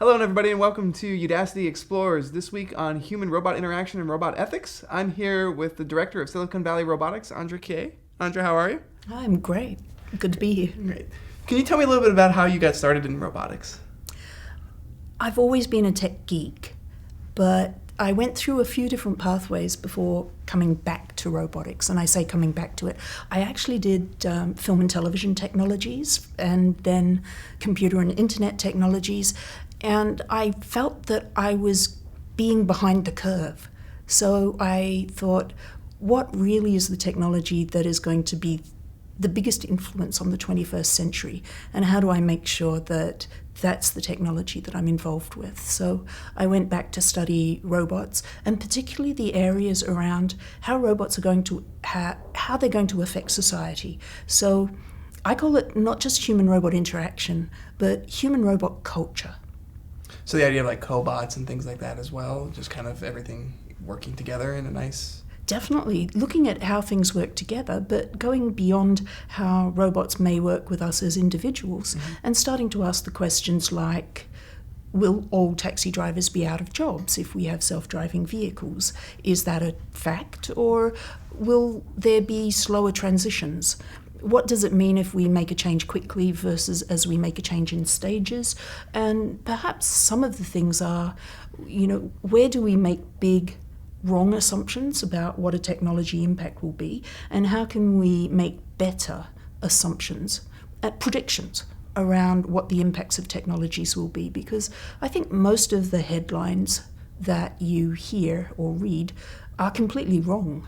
Hello, everybody, and welcome to Udacity Explores. This week on human-robot interaction and robot ethics, I'm here with the director of Silicon Valley Robotics, Andra Keay. Andra, how are you? I'm great. Good to be here. Great. Can you tell me a little bit about how you got started in robotics? I've always been a tech geek, but I went through a few different pathways before coming back to robotics. And I say coming back to it. I actually did film and television technologies and then computer and internet technologies. And I felt that I was being behind the curve. So I thought, what really is the technology that is going to be the biggest influence on the 21st century? And how do I make sure that that's the technology that I'm involved with? So I went back to study robots, and particularly the areas around how robots are going to, how they're going to affect society. So I call it not just human-robot interaction, but human-robot culture. So the idea of like cobots and things like that as well, just kind of everything working together in a nice... Definitely, looking at how things work together, but going beyond how robots may work with us as individuals, and starting to ask the questions like, will all taxi drivers be out of jobs if we have self-driving vehicles? Is that a fact, or will there be slower transitions? What does it mean if we make a change quickly versus as we make a change in stages? And perhaps some of the things are, where do we make big wrong assumptions about what a technology impact will be, and how can we make better assumptions, predictions around what the impacts of technologies will be? Because I think most of the headlines that you hear or read are completely wrong.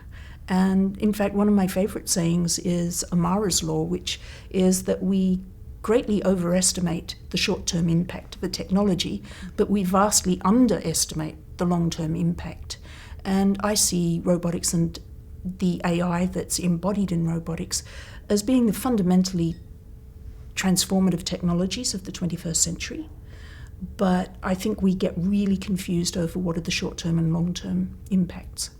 And in fact, one of my favorite sayings is Amara's law, which is that we greatly overestimate the short-term impact of a technology, but we vastly underestimate the long-term impact. And I see robotics and the AI that's embodied in robotics as being the fundamentally transformative technologies of the 21st century. But I think we get really confused over what are the short-term and long-term impacts.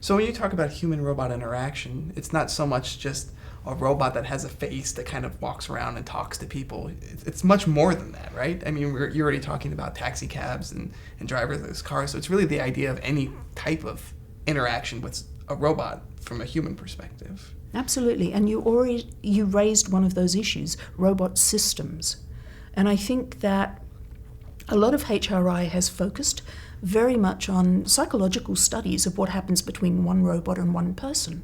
So when you talk about human-robot interaction, it's not so much just a robot that has a face that kind of walks around and talks to people. It's much more than that, right? I mean, you're already talking about taxi cabs and driverless cars, so it's really the idea of any type of interaction with a robot from a human perspective. Absolutely, and you raised one of those issues, robot systems. And I think that a lot of HRI has focused very much on psychological studies of what happens between one robot and one person.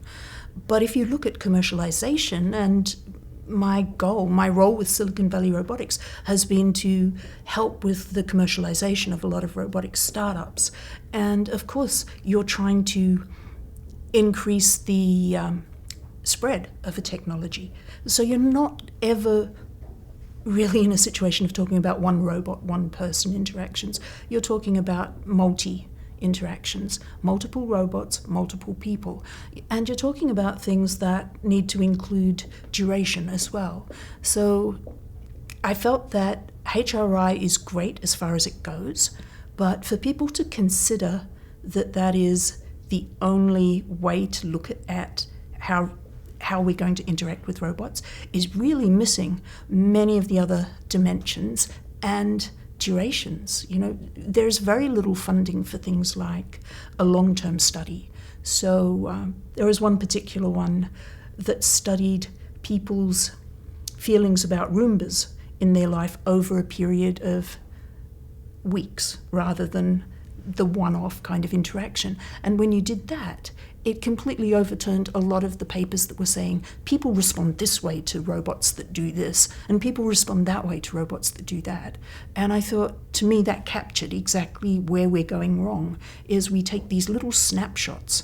But if you look at commercialization, and my role with Silicon Valley Robotics has been to help with the commercialization of a lot of robotics startups. And of course, you're trying to increase the spread of a technology. So you're not ever really in a situation of talking about one robot, one person interactions. You're talking about multi-interactions, multiple robots, multiple people. And you're talking about things that need to include duration as well. So I felt that HRI is great as far as it goes, but for people to consider that that is the only way to look at how we're going to interact with robots is really missing many of the other dimensions and durations. There's very little funding for things like a long-term study. So there was one particular one that studied people's feelings about Roombas in their life over a period of weeks rather than the one-off kind of interaction. And when you did that, it completely overturned a lot of the papers that were saying people respond this way to robots that do this, and people respond that way to robots that do that. And I thought, to me, that captured exactly where we're going wrong, is we take these little snapshots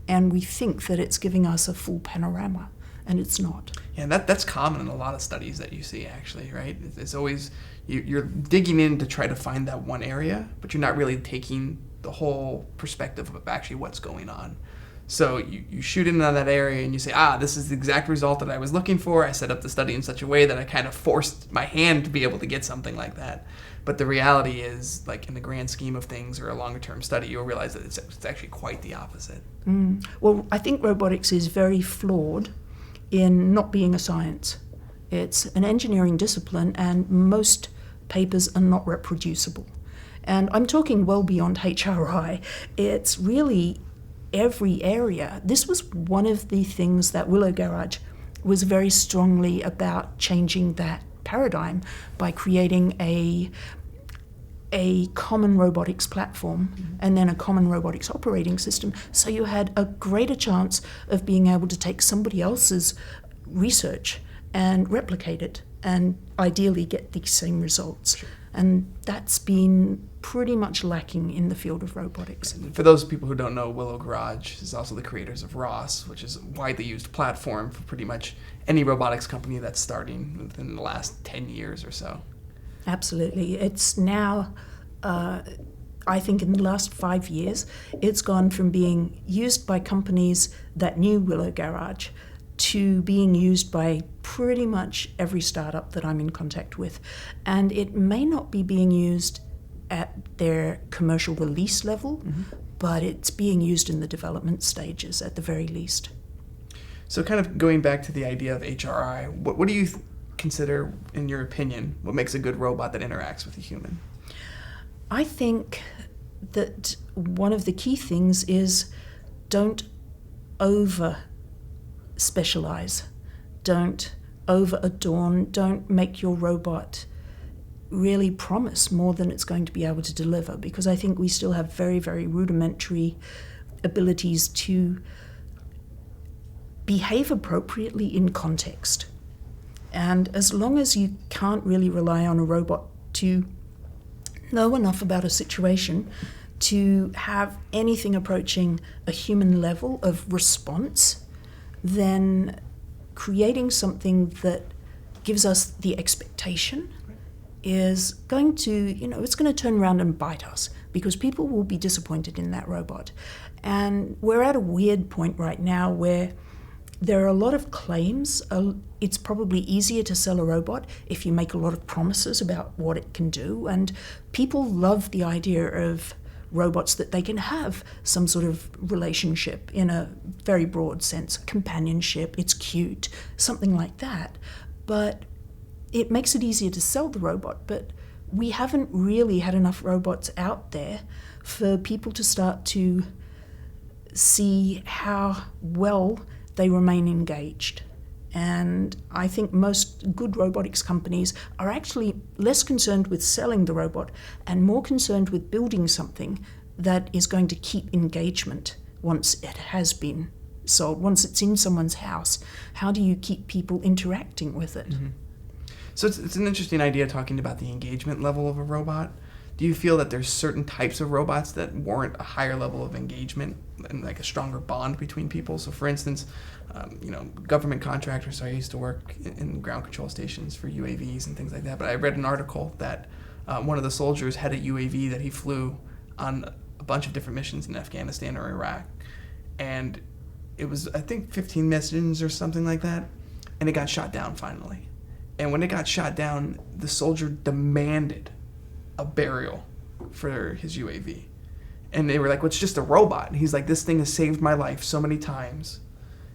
and we think that it's giving us a full panorama, and it's not. Yeah, that's common in a lot of studies that you see, actually, right? It's always, you're digging in to try to find that one area, but you're not really taking the whole perspective of actually what's going on. So you shoot in on that area and you say, this is the exact result that I was looking for. I set up the study in such a way that I kind of forced my hand to be able to get something like that. But the reality is, like in the grand scheme of things or a longer-term study, you'll realize that it's actually quite the opposite. Well, I think robotics is very flawed in not being a science. It's an engineering discipline, and most papers are not reproducible. And I'm talking well beyond HRI. It's really every area. This was one of the things that Willow Garage was very strongly about changing that paradigm by creating a common robotics platform and then a common robotics operating system, so you had a greater chance of being able to take somebody else's research and replicate it and ideally get the same results. Sure. And that's been pretty much lacking in the field of robotics. For those people who don't know, Willow Garage is also the creators of ROS, which is a widely used platform for pretty much any robotics company that's starting within the last 10 years or so. Absolutely. It's now, I think in the last 5 years, it's gone from being used by companies that knew Willow Garage to being used by pretty much every startup that I'm in contact with. And it may not be being used at their commercial release level, but it's being used in the development stages at the very least. So kind of going back to the idea of HRI, what do you consider, in your opinion, what makes a good robot that interacts with a human? I think that one of the key things is don't over-specialize. Don't over-adorn. Don't make your robot really promise more than it's going to be able to deliver, because I think we still have very, very rudimentary abilities to behave appropriately in context. And as long as you can't really rely on a robot to know enough about a situation to have anything approaching a human level of response, then creating something that gives us the expectation is going to, it's going to turn around and bite us, because people will be disappointed in that robot. And we're at a weird point right now where there are a lot of claims. It's probably easier to sell a robot if you make a lot of promises about what it can do. And people love the idea of robots that they can have some sort of relationship in a very broad sense, companionship, it's cute, something like that. But it makes it easier to sell the robot, but we haven't really had enough robots out there for people to start to see how well they remain engaged. And I think most good robotics companies are actually less concerned with selling the robot and more concerned with building something that is going to keep engagement once it has been sold, once it's in someone's house. How do you keep people interacting with it? Mm-hmm. So it's an interesting idea talking about the engagement level of a robot. Do you feel that there's certain types of robots that warrant a higher level of engagement and like a stronger bond between people? So for instance, government contractors, so I used to work in ground control stations for UAVs and things like that, but I read an article that one of the soldiers had a UAV that he flew on a bunch of different missions in Afghanistan or Iraq, and it was, I think, 15 missions or something like that, and it got shot down finally. And when it got shot down, the soldier demanded a burial for his UAV. And they were like, well, it's just a robot. And he's like, this thing has saved my life so many times,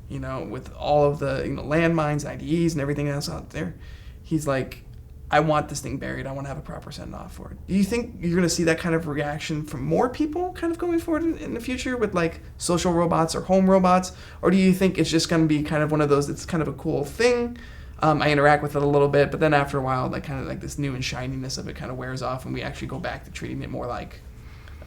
with all of the landmines, IDEs, and everything else out there. He's like, I want this thing buried. I want to have a proper send-off for it. Do you think you're going to see that kind of reaction from more people kind of going forward in the future with like social robots or home robots? Or do you think it's just going to be kind of one of those, it's kind of a cool thing, I interact with it a little bit, but then after a while, like kind of like this new and shininess of it kind of wears off, and we actually go back to treating it more like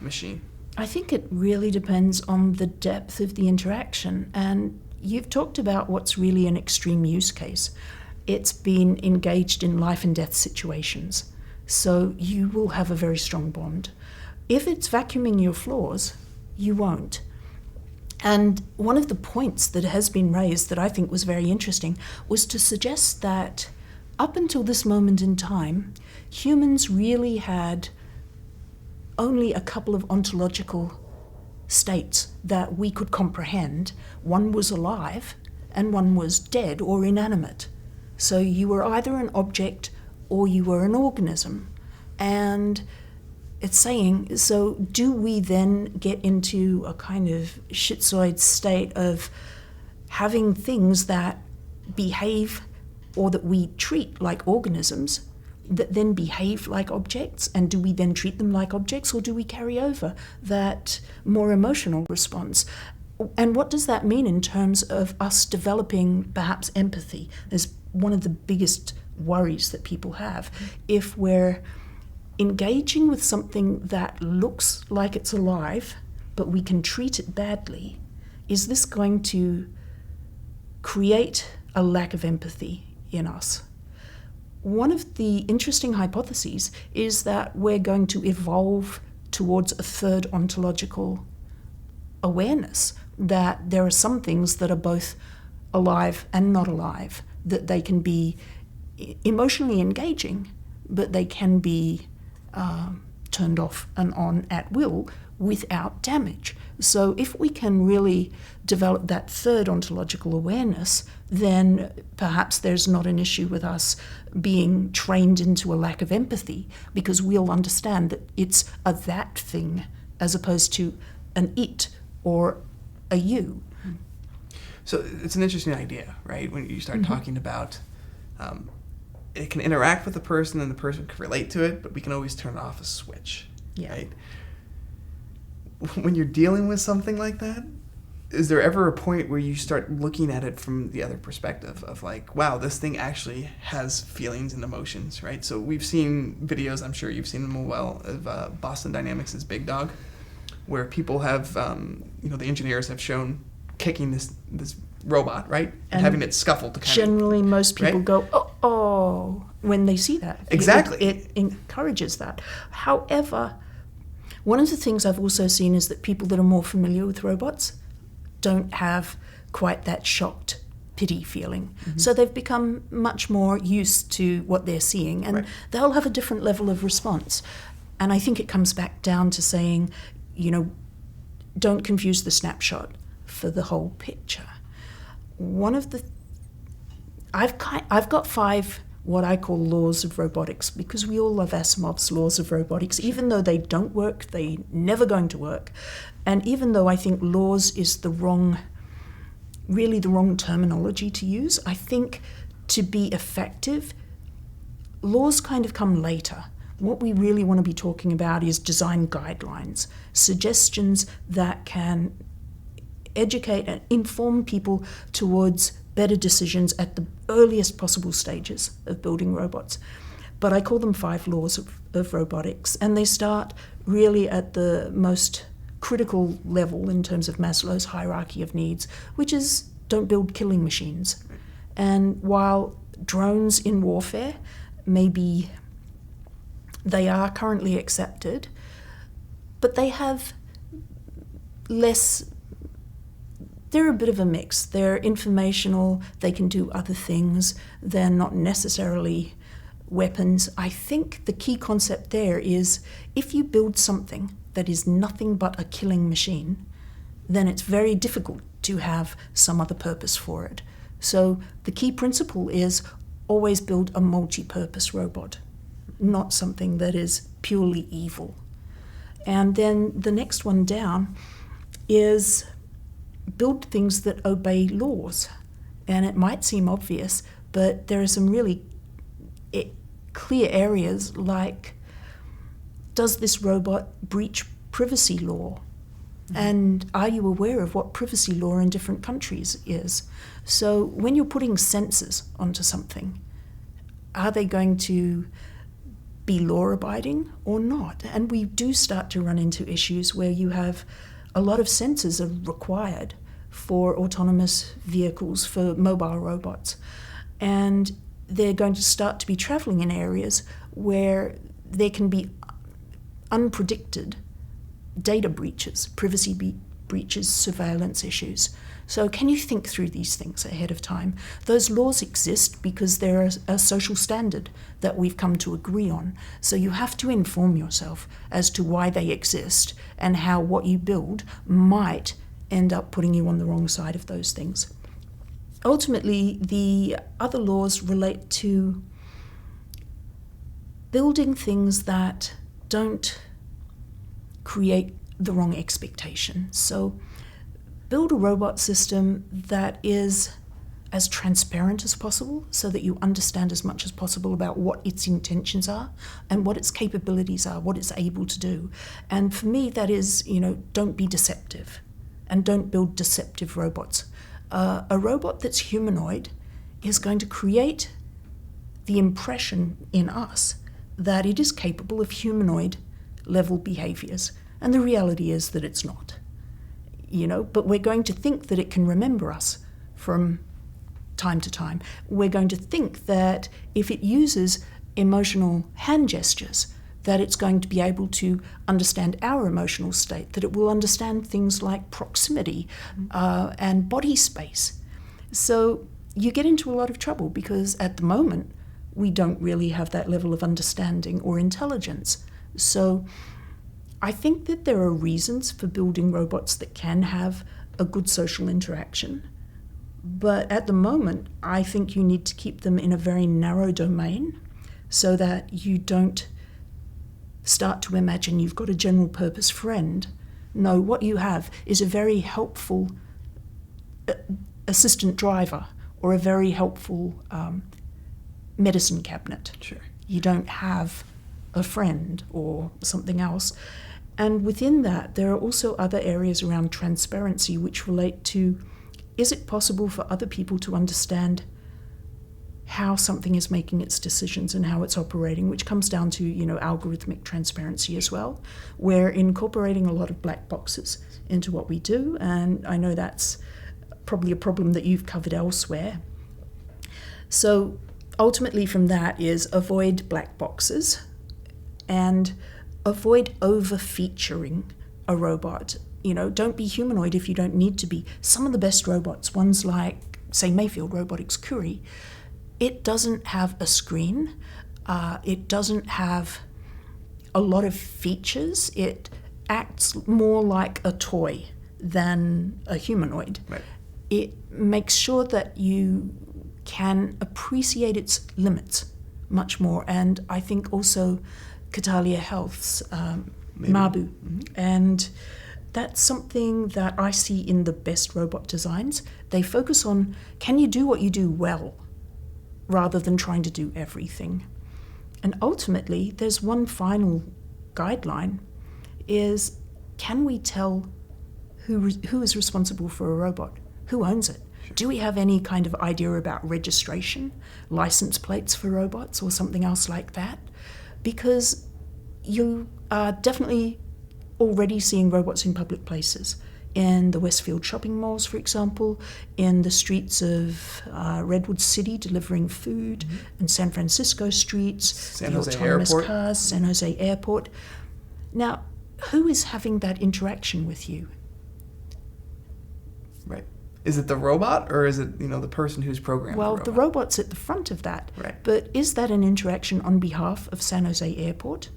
a machine? I think it really depends on the depth of the interaction. And you've talked about what's really an extreme use case. It's been engaged in life and death situations, so you will have a very strong bond. If it's vacuuming your floors, you won't. And one of the points that has been raised that I think was very interesting was to suggest that up until this moment in time, humans really had only a couple of ontological states that we could comprehend. One was alive and one was dead or inanimate. So you were either an object or you were an organism. And it's saying, so do we then get into a kind of schizoid state of having things that behave or that we treat like organisms, that then behave like objects? And do we then treat them like objects, or do we carry over that more emotional response? And what does that mean in terms of us developing perhaps empathy? Is one of the biggest worries that people have. If we're engaging with something that looks like it's alive, but we can treat it badly, is this going to create a lack of empathy in us? One of the interesting hypotheses is that we're going to evolve towards a third ontological awareness, that there are some things that are both alive and not alive, that they can be emotionally engaging, but they can be turned off and on at will without damage. So if we can really develop that third ontological awareness, then perhaps there's not an issue with us being trained into a lack of empathy, because we'll understand that it's a that thing as opposed to an it or a you. So it's an interesting idea, right? When you start talking about it can interact with the person and the person can relate to it, but we can always turn off a switch, right? When you're dealing with something like that, is there ever a point where you start looking at it from the other perspective of like, wow, this thing actually has feelings and emotions, right? So we've seen videos, I'm sure you've seen them well, of Boston Dynamics' Big Dog, where people have, the engineers have shown kicking this robot, right? And having it scuffle to kind generally, most people right? go, oh, when they see that. Exactly. It encourages that. However, one of the things I've also seen is that people that are more familiar with robots don't have quite that shocked pity feeling. So they've become much more used to what they're seeing, and they'll have a different level of response. And I think it comes back down to saying, don't confuse the snapshot for the whole picture. I've got 5 what I call laws of robotics, because we all love Asimov's laws of robotics, even though they don't work, they're never going to work. And even though I think laws is the wrong terminology to use, I think to be effective, laws kind of come later. What we really want to be talking about is design guidelines, suggestions that can educate and inform people towards better decisions at the earliest possible stages of building robots. But I call them 5 laws of robotics, and they start really at the most critical level in terms of Maslow's hierarchy of needs, which is don't build killing machines. And while drones in warfare they are currently accepted, but they have they're a bit of a mix. They're informational, they can do other things, they're not necessarily weapons. I think the key concept there is if you build something that is nothing but a killing machine, then it's very difficult to have some other purpose for it. So the key principle is always build a multi-purpose robot, not something that is purely evil. And then the next one down is build things that obey laws. And it might seem obvious, but there are some really clear areas like, does this robot breach privacy law? And are you aware of what privacy law in different countries is? So when you're putting sensors onto something, are they going to be law-abiding or not? And we do start to run into issues where you have a lot of sensors are required for autonomous vehicles, for mobile robots. And they're going to start to be traveling in areas where there can be unpredicted data breaches, privacy breaches, surveillance issues. So can you think through these things ahead of time? Those laws exist because they're a social standard that we've come to agree on. So you have to inform yourself as to why they exist and how what you build might end up putting you on the wrong side of those things. Ultimately, the other laws relate to building things that don't create the wrong expectation. So build a robot system that is as transparent as possible so that you understand as much as possible about what its intentions are and what its capabilities are, what it's able to do. And for me, that is, don't be deceptive and don't build deceptive robots. A robot that's humanoid is going to create the impression in us that it is capable of humanoid level behaviors. And the reality is that it's not. But we're going to think that it can remember us from time to time. We're going to think that if it uses emotional hand gestures, that it's going to be able to understand our emotional state, that it will understand things like proximity and body space. So you get into a lot of trouble because at the moment, we don't really have that level of understanding or intelligence. So I think that there are reasons for building robots that can have a good social interaction. But at the moment, I think you need to keep them in a very narrow domain so that you don't start to imagine you've got a general purpose friend. No, what you have is a very helpful assistant driver or a very helpful medicine cabinet. Sure. You don't have a friend or something else. And within that, there are also other areas around transparency which relate to, is it possible for other people to understand how something is making its decisions and how it's operating, which comes down to, algorithmic transparency as well. We're incorporating a lot of black boxes into what we do, and I know that's probably a problem that you've covered elsewhere. So ultimately from that is avoid black boxes and avoid over-featuring a robot. Don't be humanoid if you don't need to be. Some of the best robots, ones like, say, Mayfield Robotics Keay, it doesn't have a screen. It doesn't have a lot of features. It acts more like a toy than a humanoid. Right. It makes sure that you can appreciate its limits much more. And I think also Catalia Health's Mabu. Mm-hmm. And that's something that I see in the best robot designs. They focus on, can you do what you do well, rather than trying to do everything. And ultimately, there's one final guideline, is can we tell who is responsible for a robot? Who owns it? Sure. Do we have any kind of idea about registration, license plates for robots or something else like that? Because you are definitely already seeing robots in public places. In the Westfield shopping malls, for example, in the streets of Redwood City delivering food, in San Francisco streets, San the Jose autonomous Airport. cars, San Jose Airport. Now, who is having that interaction with you? Right. Is it the robot or is it, the person who's programmed Well, the the robot? robot's at the front of that. Right. But is that an interaction on behalf of San Jose Airport?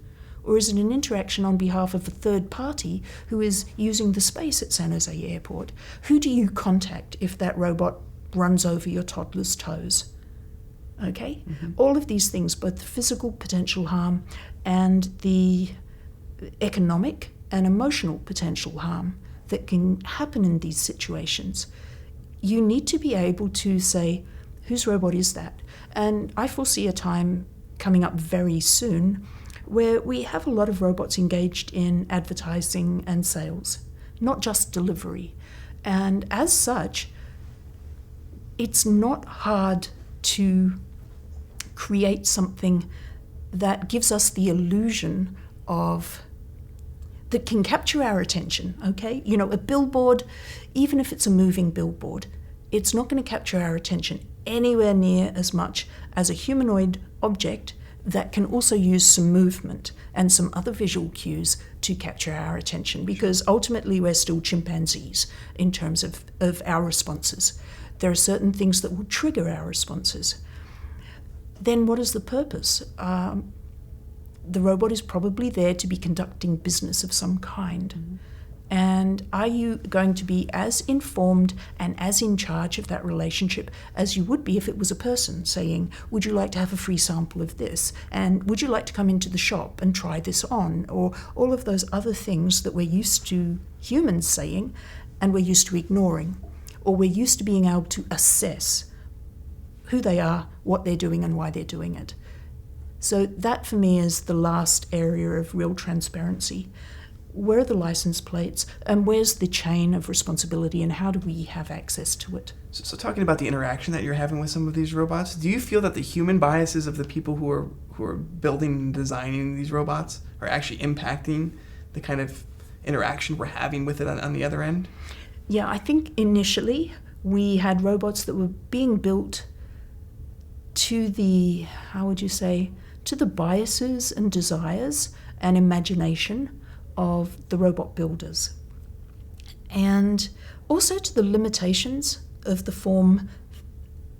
Or is it an interaction on behalf of a third party who is using the space at San Jose Airport? Who do you contact if that robot runs over your toddler's toes? Okay? Mm-hmm. All of these things, both the physical potential harm and the economic and emotional potential harm that can happen in these situations, you need to be able to say, whose robot is that? And I foresee a time coming up very soon where we have a lot of robots engaged in advertising and sales, not just delivery. And as such, it's not hard to create something that gives us the illusion of, that can capture our attention, okay? A billboard, even if it's a moving billboard, it's not going to capture our attention anywhere near as much as a humanoid object that can also use some movement and some other visual cues to capture our attention, because ultimately we're still chimpanzees in terms of our responses. There are certain things that will trigger our responses. Then what is the purpose? The robot is probably there to be conducting business of some kind. Mm-hmm. And are you going to be as informed and as in charge of that relationship as you would be if it was a person saying, would you like to have a free sample of this? And would you like to come into the shop and try this on? Or all of those other things that we're used to humans saying and we're used to ignoring. Or we're used to being able to assess who they are, what they're doing, and why they're doing it. So that for me is the last area of real transparency. Where are the license plates, and where's the chain of responsibility, and how do we have access to it? So talking about the interaction that you're having with some of these robots, do you feel that the human biases of the people who are building and designing these robots are actually impacting the kind of interaction we're having with it on the other end? Yeah, I think initially we had robots that were being built to the, to the biases and desires and imagination of the robot builders, and also to the limitations of the form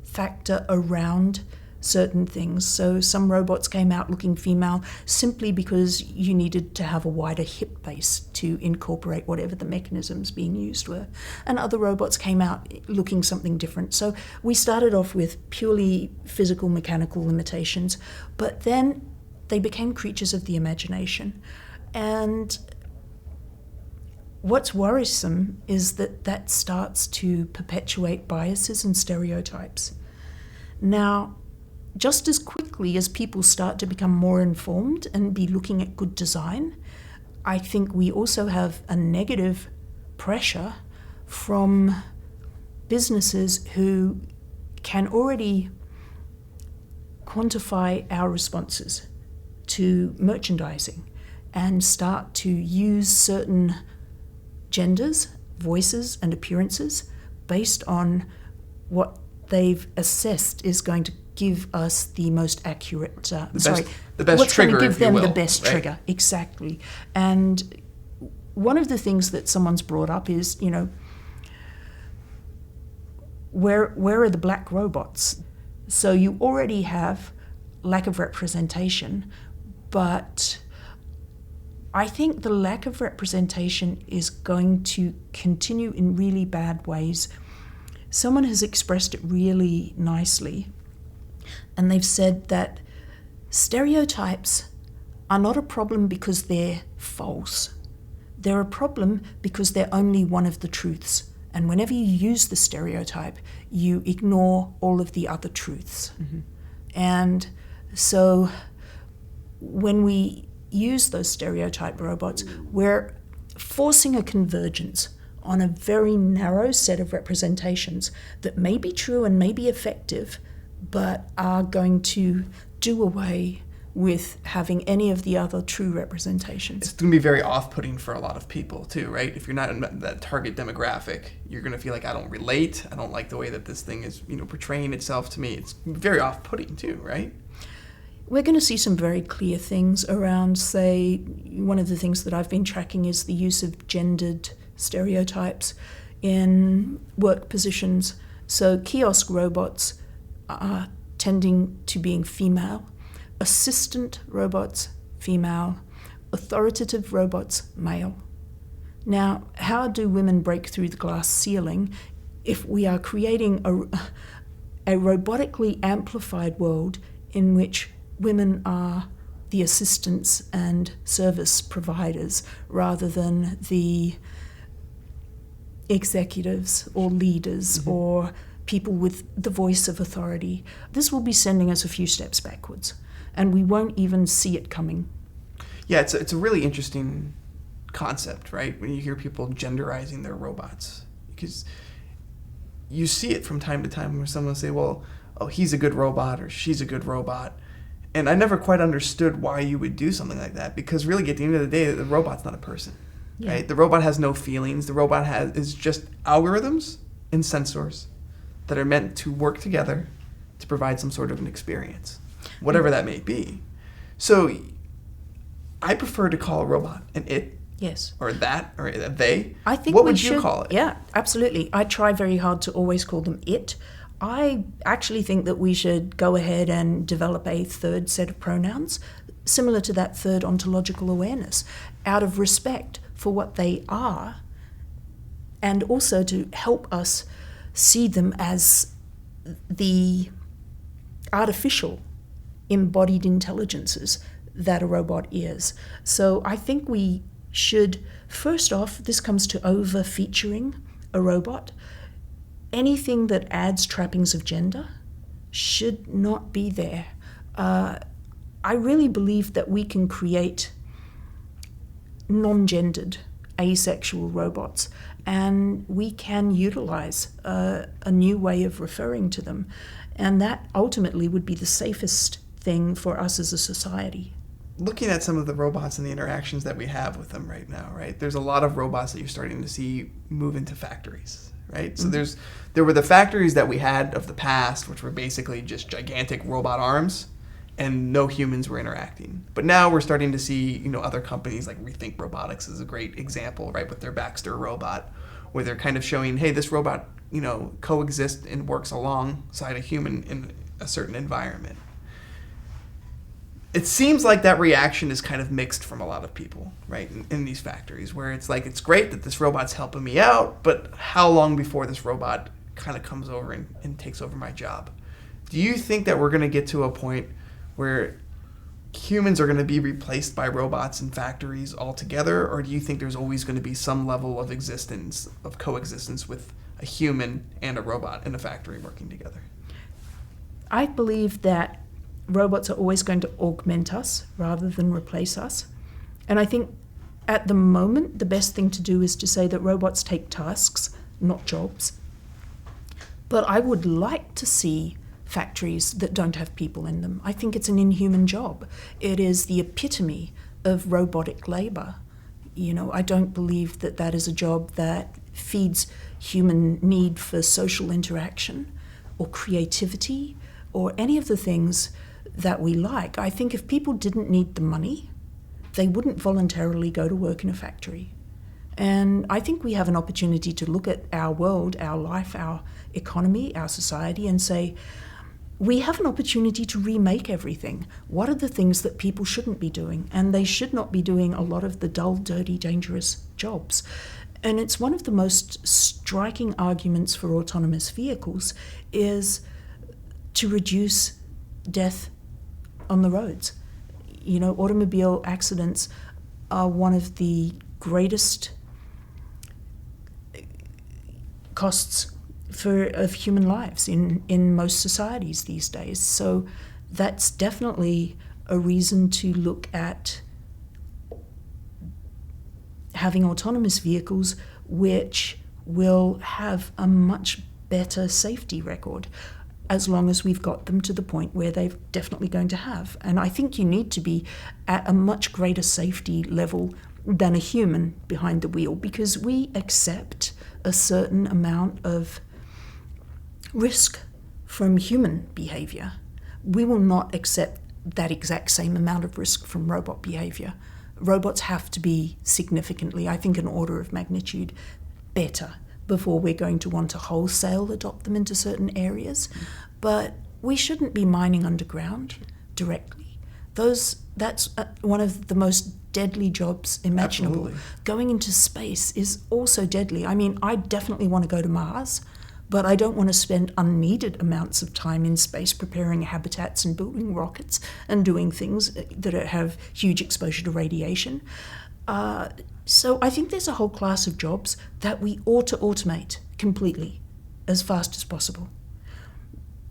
factor around certain things. So some robots came out looking female simply because you needed to have a wider hip base to incorporate whatever the mechanisms being used were. And other robots came out looking something different. So we started off with purely physical, mechanical limitations, but then they became creatures of the imagination. And what's worrisome is that starts to perpetuate biases and stereotypes. Now, just as quickly as people start to become more informed and be looking at good design, I think we also have a negative pressure from businesses who can already quantify our responses to merchandising and start to use certain genders, voices, and appearances based on what they've assessed is going to give us the most accurate, the best what's trigger, going to give them the will, best right? trigger, exactly. And one of the things that someone's brought up is, where are the black robots? So you already have lack of representation, but I think the lack of representation is going to continue in really bad ways. Someone has expressed it really nicely, and they've said that stereotypes are not a problem because they're false. They're a problem because they're only one of the truths. And whenever you use the stereotype, you ignore all of the other truths. Mm-hmm. And so when we use those stereotype robots, we're forcing a convergence on a very narrow set of representations that may be true and may be effective, but are going to do away with having any of the other true representations. It's going to be very off-putting for a lot of people too, right? If you're not in that target demographic, you're going to feel like, I don't relate, I don't like the way that this thing is, portraying itself to me. It's very off-putting too, right? We're going to see some very clear things around, say, one of the things that I've been tracking is the use of gendered stereotypes in work positions. So kiosk robots are tending to being female, assistant robots, female, authoritative robots, male. Now, how do women break through the glass ceiling if we are creating a robotically amplified world in which women are the assistants and service providers rather than the executives or leaders mm-hmm. or people with the voice of authority? This will be sending us a few steps backwards, and we won't even see it coming. Yeah, it's a really interesting concept, right? When you hear people genderizing their robots, because you see it from time to time where someone will say, well, oh, he's a good robot or she's a good robot. And I never quite understood why you would do something like that, because really at the end of the day, the robot's not a person, yeah. Right? The robot has no feelings. The robot is just algorithms and sensors that are meant to work together to provide some sort of an experience, whatever that may be. So I prefer to call a robot an it. Yes. Or that, or a they. I think what would you call it? Yeah, absolutely. I try very hard to always call them it. I actually think that we should go ahead and develop a third set of pronouns, similar to that third ontological awareness, out of respect for what they are, and also to help us see them as the artificial embodied intelligences that a robot is. So I think we should, first off, this comes to over-featuring a robot. Anything that adds trappings of gender should not be there. I really believe that we can create non-gendered, asexual robots, and we can utilize a new way of referring to them. And that ultimately would be the safest thing for us as a society. Looking at some of the robots and the interactions that we have with them right now, right? There's a lot of robots that you're starting to see move into factories, right? So there were the factories that we had of the past, which were basically just gigantic robot arms, and no humans were interacting. But now we're starting to see, other companies like Rethink Robotics is a great example, right, with their Baxter robot, where they're kind of showing, hey, this robot, coexists and works alongside a human in a certain environment. It seems like that reaction is kind of mixed from a lot of people, right, in these factories, where it's like, it's great that this robot's helping me out, but how long before this robot kind of comes over and takes over my job? Do you think that we're going to get to a point where humans are going to be replaced by robots in factories altogether, or do you think there's always going to be some level of coexistence with a human and a robot in a factory working together? I believe that robots are always going to augment us rather than replace us. And I think at the moment, the best thing to do is to say that robots take tasks, not jobs. But I would like to see factories that don't have people in them. I think it's an inhuman job. It is the epitome of robotic labor. I don't believe that that is a job that feeds human need for social interaction or creativity or any of the things that we like. I think if people didn't need the money, they wouldn't voluntarily go to work in a factory. And I think we have an opportunity to look at our world, our life, our economy, our society, and say, we have an opportunity to remake everything. What are the things that people shouldn't be doing? And they should not be doing a lot of the dull, dirty, dangerous jobs. And it's one of the most striking arguments for autonomous vehicles is to reduce death on the roads. Automobile accidents are one of the greatest costs of human lives in most societies these days. So that's definitely a reason to look at having autonomous vehicles which will have a much better safety record, as long as we've got them to the point where they're definitely going to have. And I think you need to be at a much greater safety level than a human behind the wheel, because we accept a certain amount of risk from human behavior. We will not accept that exact same amount of risk from robot behavior. Robots have to be significantly, I think, an order of magnitude better before we're going to want to wholesale adopt them into certain areas. But we shouldn't be mining underground directly. That's one of the most deadly jobs imaginable. Absolutely. Going into space is also deadly. I mean, I definitely want to go to Mars, but I don't want to spend unneeded amounts of time in space preparing habitats and building rockets and doing things that have huge exposure to radiation. So I think there's a whole class of jobs that we ought to automate completely as fast as possible.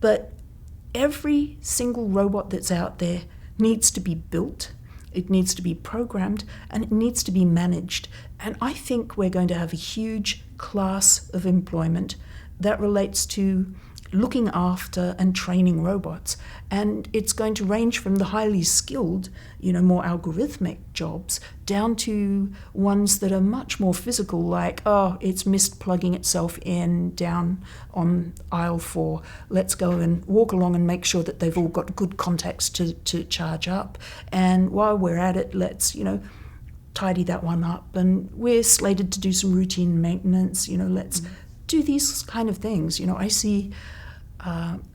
But every single robot that's out there needs to be built, it needs to be programmed, and it needs to be managed. And I think we're going to have a huge class of employment that relates to looking after and training robots. And it's going to range from the highly skilled, more algorithmic jobs down to ones that are much more physical, like, it's missed plugging itself in down on aisle 4. Let's go and walk along and make sure that they've all got good contacts to charge up. And while we're at it, let's, tidy that one up. And we're slated to do some routine maintenance, let's do these kind of things. I see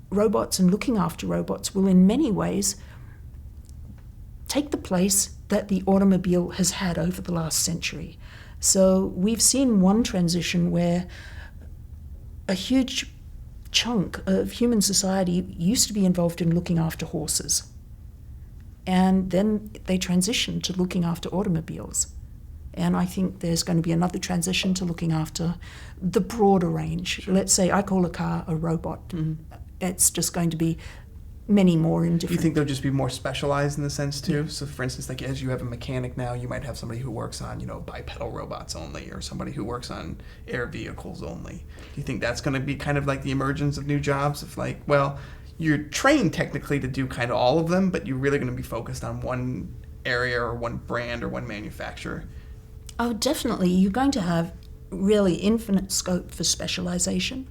robots and looking after robots will in many ways take the place that the automobile has had over the last century. So we've seen one transition where a huge chunk of human society used to be involved in looking after horses. And then they transitioned to looking after automobiles. And I think there's going to be another transition to looking after the broader range. Sure. Let's say I call a car a robot. It's just going to be many more in Do you different... think they'll just be more specialized in the sense too? Yeah. So for instance, like as you have a mechanic now, you might have somebody who works on, bipedal robots only, or somebody who works on air vehicles only. Do you think that's going to be kind of like the emergence of new jobs of like, well, you're trained technically to do kind of all of them, but you're really going to be focused on one area or one brand or one manufacturer? Oh, definitely. You're going to have really infinite scope for specialization,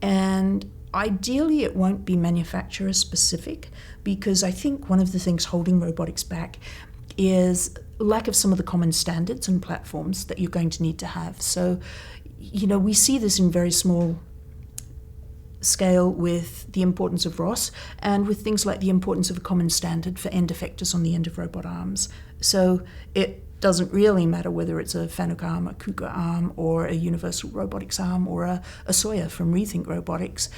and ideally it won't be manufacturer specific, because I think one of the things holding robotics back is lack of some of the common standards and platforms that you're going to need to have. So, we see this in very small scale with the importance of ROS and with things like the importance of a common standard for end effectors on the end of robot arms. So it doesn't really matter whether it's a Fanuc arm, a KUKA arm, or a Universal Robotics arm, or a Sawyer from Rethink Robotics.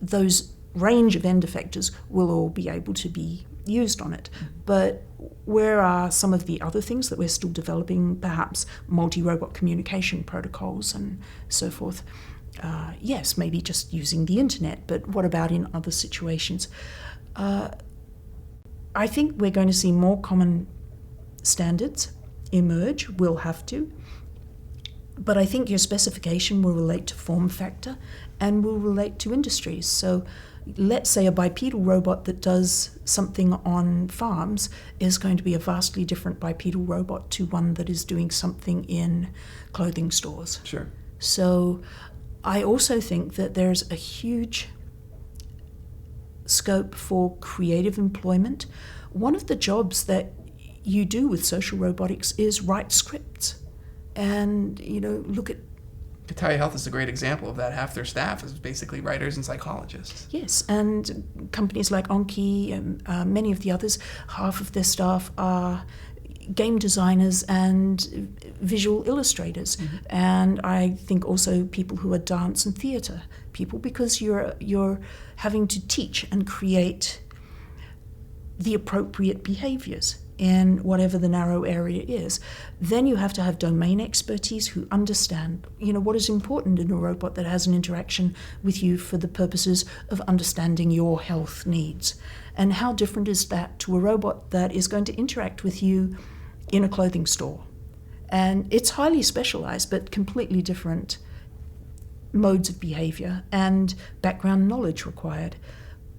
Those range of end effectors will all be able to be used on it. But where are some of the other things that we're still developing, perhaps multi-robot communication protocols and so forth? Yes, maybe just using the internet, but what about in other situations? I think we're going to see more common standards emerge. We'll have to. But I think your specification will relate to form factor and will relate to industries. So let's say a bipedal robot that does something on farms is going to be a vastly different bipedal robot to one that is doing something in clothing stores. Sure. So I also think that there's a huge scope for creative employment. One of the jobs that you do with social robotics is write scripts. And, look at... Qatar Health is a great example of that. Half their staff is basically writers and psychologists. Yes, and companies like Keay and many of the others, half of their staff are game designers and visual illustrators. Mm-hmm. And I think also people who are dance and theatre people, because you're having to teach and create the appropriate behaviours in whatever the narrow area is. Then you have to have domain expertise who understand, what is important in a robot that has an interaction with you for the purposes of understanding your health needs. And how different is that to a robot that is going to interact with you in a clothing store? And it's highly specialized, but completely different modes of behavior and background knowledge required.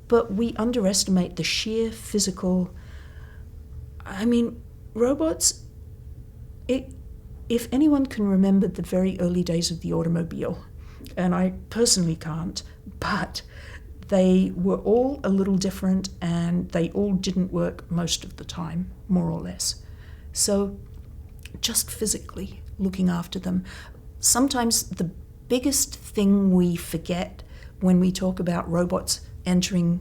But we underestimate the sheer physical... robots, if anyone can remember the very early days of the automobile, and I personally can't, but they were all a little different and they all didn't work most of the time, more or less. So just physically looking after them. Sometimes the biggest thing we forget when we talk about robots entering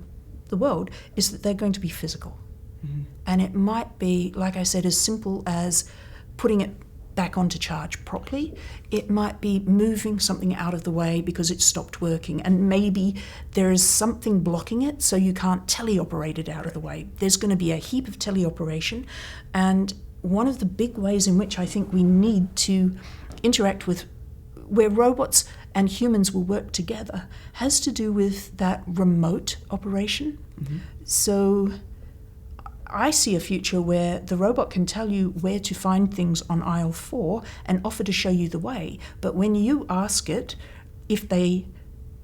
the world is that they're going to be physical. Mm-hmm. And it might be, like I said, as simple as putting it back onto charge properly. It might be moving something out of the way because it stopped working, and maybe there is something blocking it so you can't teleoperate it out of the way. There's going to be a heap of teleoperation, and one of the big ways in which I think we need to interact with where robots and humans will work together has to do with that remote operation. Mm-hmm. So I see a future where the robot can tell you where to find things on aisle 4 and offer to show you the way. But when you ask it if they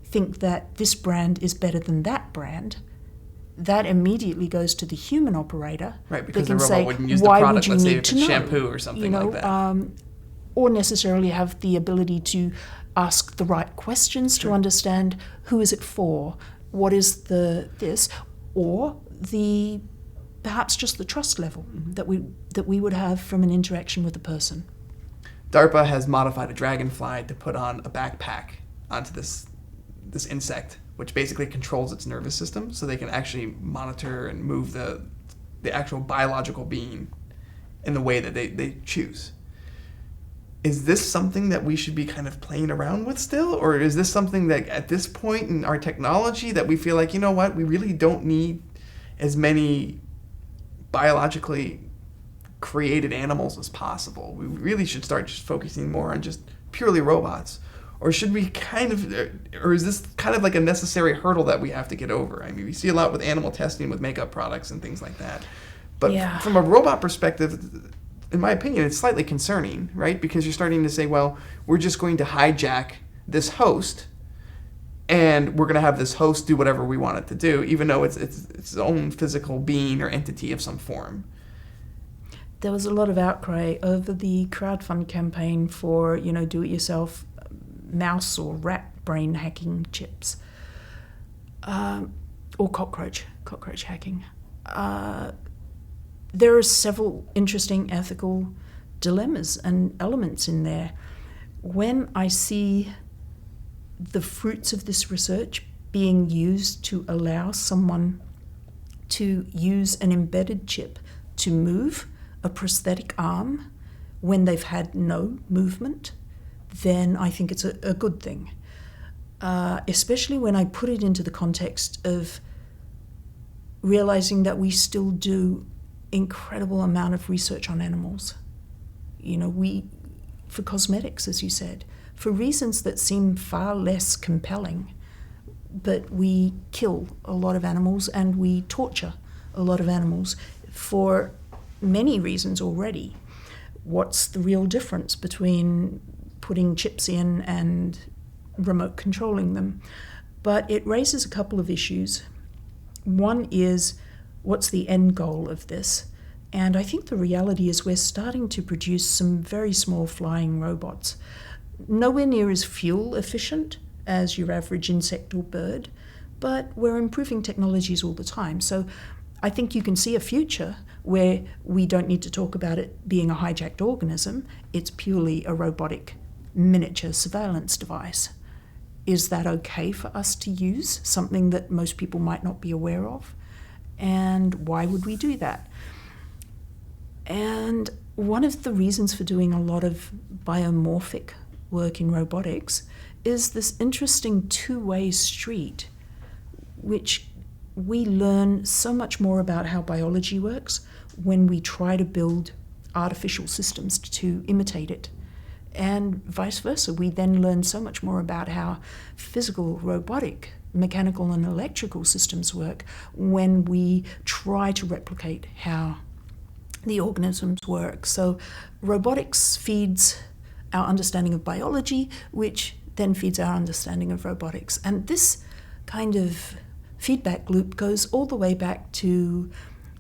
think that this brand is better than that brand, that immediately goes to the human operator. Right, because the robot say, wouldn't use the product, let's say if it's shampoo or something like that. Or necessarily have the ability to ask the right questions to understand who is it for, what is this, or perhaps just the trust level that we would have from an interaction with a person. DARPA has modified a dragonfly to put on a backpack onto this insect, which basically controls its nervous system, so they can actually monitor and move the actual biological being in the way that they choose. Is this something that we should be kind of playing around with still? Or is this something that at this point in our technology that we feel like, we really don't need as many biologically created animals as possible? We really should start just focusing more on just purely robots. Or should we or is this kind of like a necessary hurdle that we have to get over? I mean, we see a lot with animal testing, with makeup products and things like that. But from a robot perspective, in my opinion, it's slightly concerning, right? Because you're starting to say, well, we're just going to hijack this host, and we're going to have this host do whatever we want it to do, even though it's its own physical being or entity of some form. There was a lot of outcry over the crowdfund campaign for, do-it-yourself mouse or rat brain hacking chips, or cockroach hacking. There are several interesting ethical dilemmas and elements in there. When I see the fruits of this research being used to allow someone to use an embedded chip to move a prosthetic arm when they've had no movement, then I think it's a good thing. Especially when I put it into the context of realizing that we still do incredible amount of research on animals. For cosmetics, as you said, for reasons that seem far less compelling, but we kill a lot of animals and we torture a lot of animals for many reasons already. What's the real difference between putting chips in and remote controlling them? But it raises a couple of issues. One is, what's the end goal of this? And I think the reality is we're starting to produce some very small flying robots. Nowhere near as fuel efficient as your average insect or bird, but we're improving technologies all the time. So I think you can see a future where we don't need to talk about it being a hijacked organism. It's purely a robotic miniature surveillance device. Is that okay for us to use? Something that most people might not be aware of? And why would we do that? And one of the reasons for doing a lot of biomorphic work in robotics is this interesting two-way street, which we learn so much more about how biology works when we try to build artificial systems to imitate it. And vice versa, we then learn so much more about how physical, robotic, mechanical and electrical systems work when we try to replicate how the organisms work. So robotics feeds our understanding of biology, which then feeds our understanding of robotics. And this kind of feedback loop goes all the way back to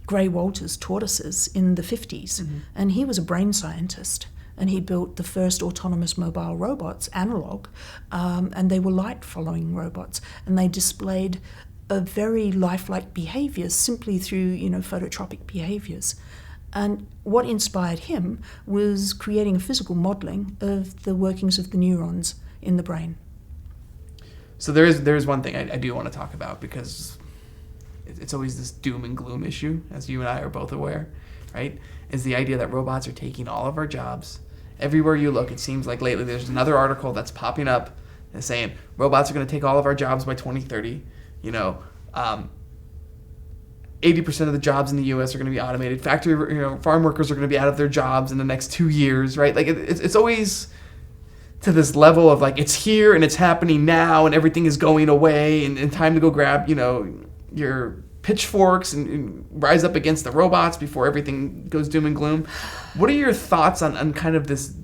Gray Walter's tortoises in the 50s. Mm-hmm. And he was a brain scientist. And he built the first autonomous mobile robots, analog, and they were light-following robots. And they displayed a very lifelike behaviors simply through, phototropic behaviors. And what inspired him was creating a physical modeling of the workings of the neurons in the brain. So there is one thing I do want to talk about, because it's always this doom and gloom issue, as you and I are both aware, right? Is the idea that robots are taking all of our jobs. Everywhere you look, it seems like lately there's another article that's popping up and saying robots are going to take all of our jobs by 2030. 80% of the jobs in the U.S. are going to be automated. Farm workers are going to be out of their jobs in the next 2 years, right? Like it's always to this level of like, it's here and it's happening now and everything is going away and time to go grab, your pitchforks and rise up against the robots before everything goes doom and gloom. What are your thoughts on kind of this,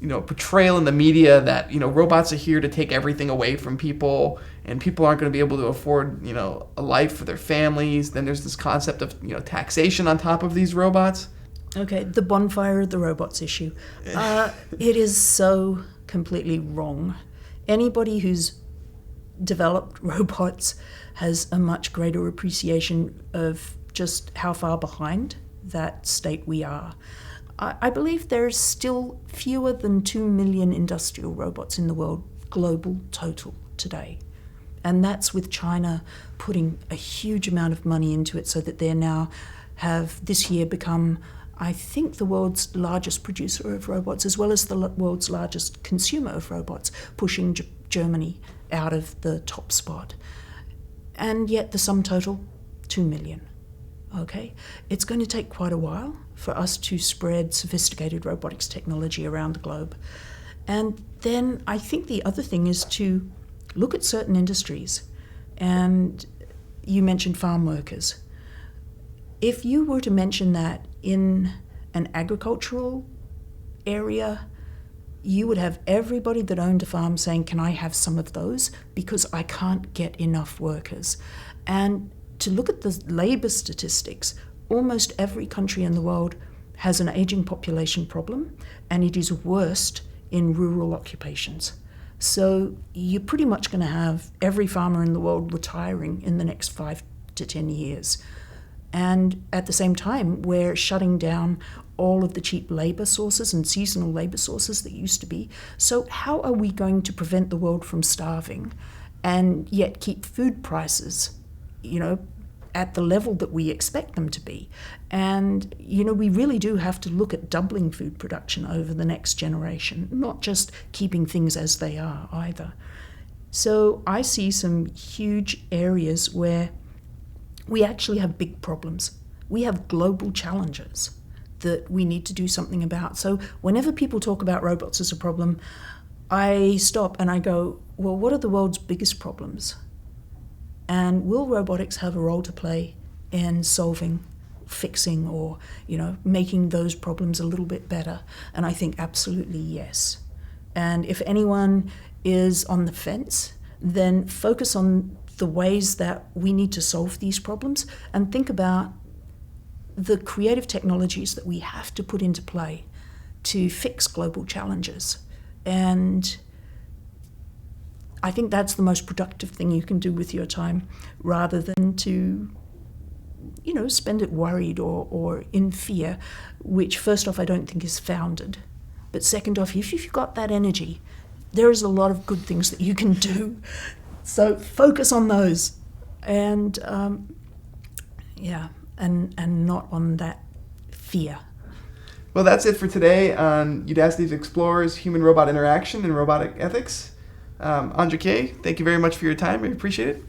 portrayal in the media that, robots are here to take everything away from people and people aren't going to be able to afford, a life for their families? Then there's this concept of, taxation on top of these robots. Okay, the bonfire of the robots issue. It is so completely wrong. Anybody who's developed robots has a much greater appreciation of just how far behind that state we are. I believe there's still fewer than 2 million industrial robots in the world, global total today. And that's with China putting a huge amount of money into it so that they now have this year become, I think, the world's largest producer of robots, as well as the world's largest consumer of robots, pushing Germany out of the top spot. And yet the sum total, 2 million. Okay? It's going to take quite a while for us to spread sophisticated robotics technology around the globe. And then I think the other thing is to look at certain industries. And you mentioned farm workers. If you were to mention that in an agricultural area, you would have everybody that owned a farm saying, can I have some of those? Because I can't get enough workers. And to look at the labour statistics, almost every country in the world has an ageing population problem, and it is worst in rural occupations. So you're pretty much going to have every farmer in the world retiring in the next 5 to 10 years. And at the same time, we're shutting down all of the cheap labour sources and seasonal labour sources that used to be. So how are we going to prevent the world from starving and yet keep food prices, at the level that we expect them to be? And, we really do have to look at doubling food production over the next generation, not just keeping things as they are either. So I see some huge areas where we actually have big problems. We have global challenges that we need to do something about. So whenever people talk about robots as a problem, I stop and I go, well, what are the world's biggest problems? And will robotics have a role to play in solving, fixing, or, making those problems a little bit better? And I think absolutely yes. And if anyone is on the fence, then focus on the ways that we need to solve these problems and think about the creative technologies that we have to put into play to fix global challenges. And I think that's the most productive thing you can do with your time, rather than to, spend it worried or in fear, which first off I don't think is founded. But second off, if you've got that energy, there is a lot of good things that you can do. So focus on those. And and not on that fear. Well, that's it for today on Udacity's Explores Human-Robot Interaction and Robotic Ethics. Andra, Keay, thank you very much for your time. We appreciate it.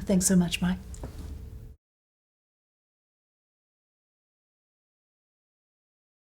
Thanks so much, Mike.